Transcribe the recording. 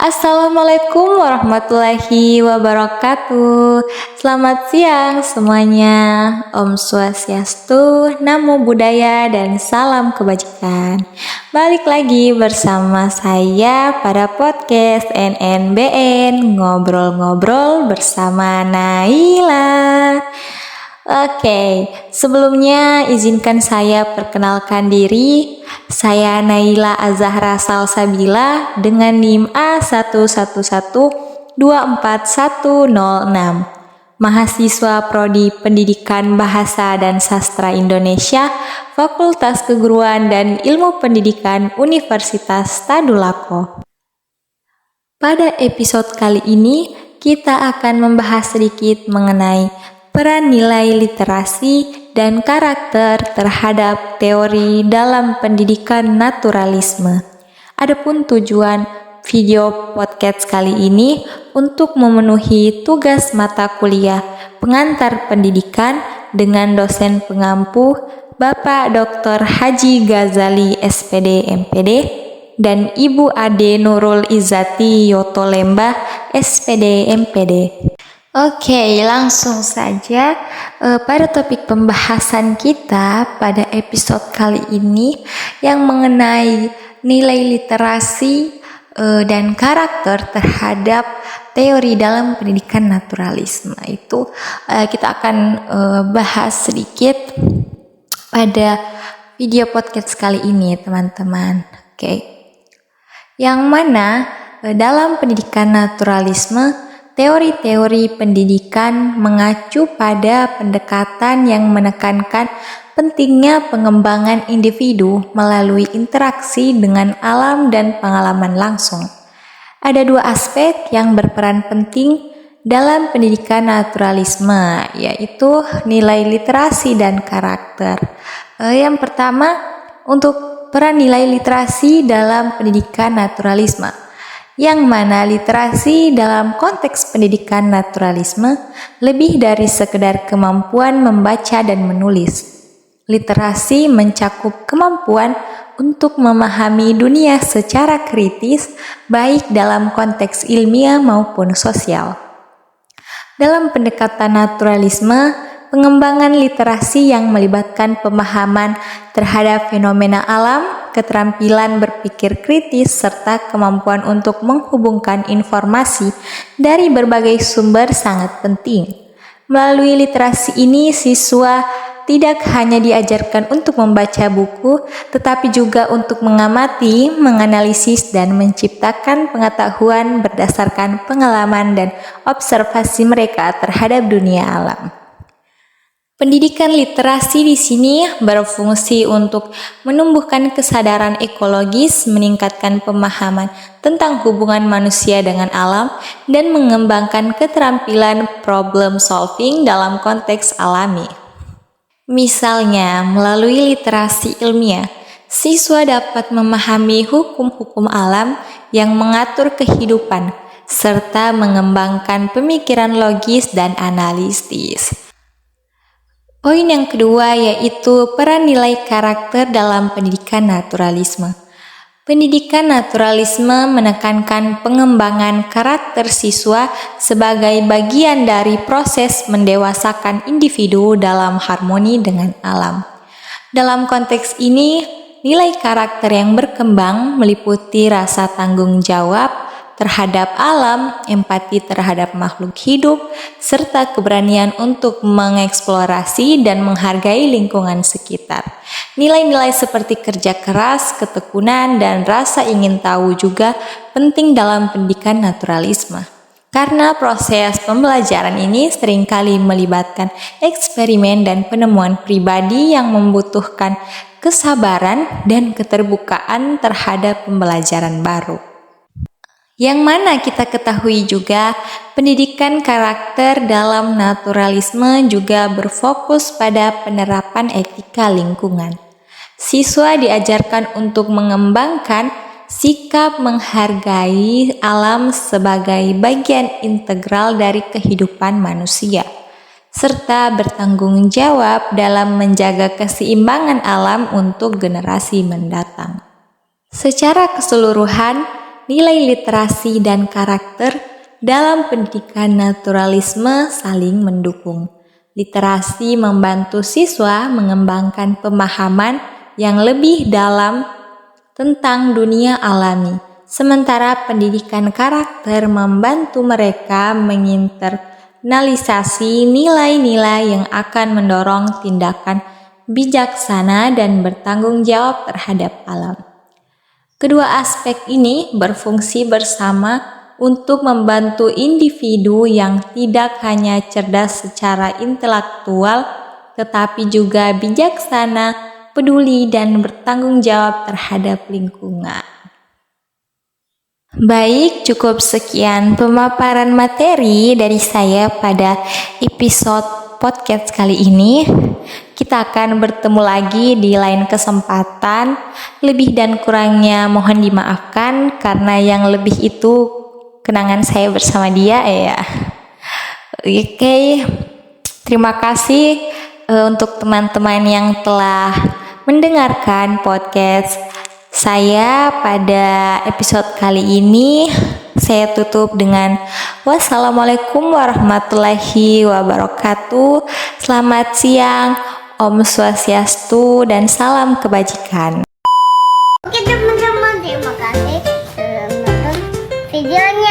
Assalamualaikum warahmatullahi wabarakatuh. Selamat siang semuanya. Om Swastiastu, Namo Buddhaya, dan salam kebajikan. Balik lagi bersama saya pada podcast NNBN Ngobrol-ngobrol bersama Naila. Oke, sebelumnya izinkan saya perkenalkan diri. Saya Naila Azahra Salsabila dengan NIM A111241006. Mahasiswa Prodi Pendidikan Bahasa dan Sastra Indonesia, Fakultas Keguruan dan Ilmu Pendidikan Universitas Tadulako. Pada episode kali ini, kita akan membahas sedikit mengenai peran nilai literasi dan karakter terhadap teori dalam pendidikan naturalisme. Adapun tujuan video podcast kali ini untuk memenuhi tugas mata kuliah pengantar pendidikan dengan dosen pengampu Bapak Dr. Haji Ghazali SPD MPD dan Ibu Ade Nurul Izzati Yotolemba SPD MPD. Oke, langsung saja pada topik pembahasan kita pada episode kali ini yang mengenai nilai literasi dan karakter terhadap teori dalam pendidikan naturalisme. Itu kita akan bahas sedikit pada video podcast kali ini, teman-teman. Oke. Yang mana dalam pendidikan naturalisme, teori-teori pendidikan mengacu pada pendekatan yang menekankan pentingnya pengembangan individu melalui interaksi dengan alam dan pengalaman langsung. Ada dua aspek yang berperan penting dalam pendidikan naturalisme, yaitu nilai literasi dan karakter. Yang pertama, untuk peran nilai literasi dalam pendidikan naturalisme, yang mana literasi dalam konteks pendidikan naturalisme lebih dari sekedar kemampuan membaca dan menulis. Literasi mencakup kemampuan untuk memahami dunia secara kritis, baik dalam konteks ilmiah maupun sosial. Dalam pendekatan naturalisme, pengembangan literasi yang melibatkan pemahaman terhadap fenomena alam, keterampilan berpikir kritis, serta kemampuan untuk menghubungkan informasi dari berbagai sumber sangat penting. Melalui literasi ini, siswa tidak hanya diajarkan untuk membaca buku, tetapi juga untuk mengamati, menganalisis, dan menciptakan pengetahuan berdasarkan pengalaman dan observasi mereka terhadap dunia alam. Pendidikan literasi di sini berfungsi untuk menumbuhkan kesadaran ekologis, meningkatkan pemahaman tentang hubungan manusia dengan alam, dan mengembangkan keterampilan problem solving dalam konteks alami. Misalnya, melalui literasi ilmiah, siswa dapat memahami hukum-hukum alam yang mengatur kehidupan, serta mengembangkan pemikiran logis dan analitis. Poin yang kedua yaitu peran nilai karakter dalam pendidikan naturalisme. Pendidikan naturalisme menekankan pengembangan karakter siswa sebagai bagian dari proses mendewasakan individu dalam harmoni dengan alam. Dalam konteks ini, nilai karakter yang berkembang meliputi rasa tanggung jawab terhadap alam, empati terhadap makhluk hidup, serta keberanian untuk mengeksplorasi dan menghargai lingkungan sekitar. Nilai-nilai seperti kerja keras, ketekunan, dan rasa ingin tahu juga penting dalam pendidikan naturalisme. Karena proses pembelajaran ini seringkali melibatkan eksperimen dan penemuan pribadi yang membutuhkan kesabaran dan keterbukaan terhadap pembelajaran baru. Yang mana kita ketahui juga, pendidikan karakter dalam naturalisme juga berfokus pada penerapan etika lingkungan. Siswa diajarkan untuk mengembangkan sikap menghargai alam sebagai bagian integral dari kehidupan manusia, serta bertanggung jawab dalam menjaga keseimbangan alam untuk generasi mendatang. Secara keseluruhan, nilai literasi dan karakter dalam pendidikan naturalisme saling mendukung. Literasi membantu siswa mengembangkan pemahaman yang lebih dalam tentang dunia alami, sementara pendidikan karakter membantu mereka menginternalisasi nilai-nilai yang akan mendorong tindakan bijaksana dan bertanggung jawab terhadap alam. Kedua aspek ini berfungsi bersama untuk membantu individu yang tidak hanya cerdas secara intelektual, tetapi juga bijaksana, peduli, dan bertanggung jawab terhadap lingkungan. Baik, cukup sekian pemaparan materi dari saya pada episode podcast kali ini. Kita akan bertemu lagi di lain kesempatan. Lebih dan kurangnya mohon dimaafkan karena yang lebih itu kenangan saya bersama dia ya. Oke, terima kasih untuk teman-teman yang telah mendengarkan podcast saya pada episode kali ini. Saya tutup dengan wassalamualaikum warahmatullahi wabarakatuh. Selamat siang, Om Swastiastu, dan salam kebajikan. Oke teman-teman, terima kasih sudah menonton videonya.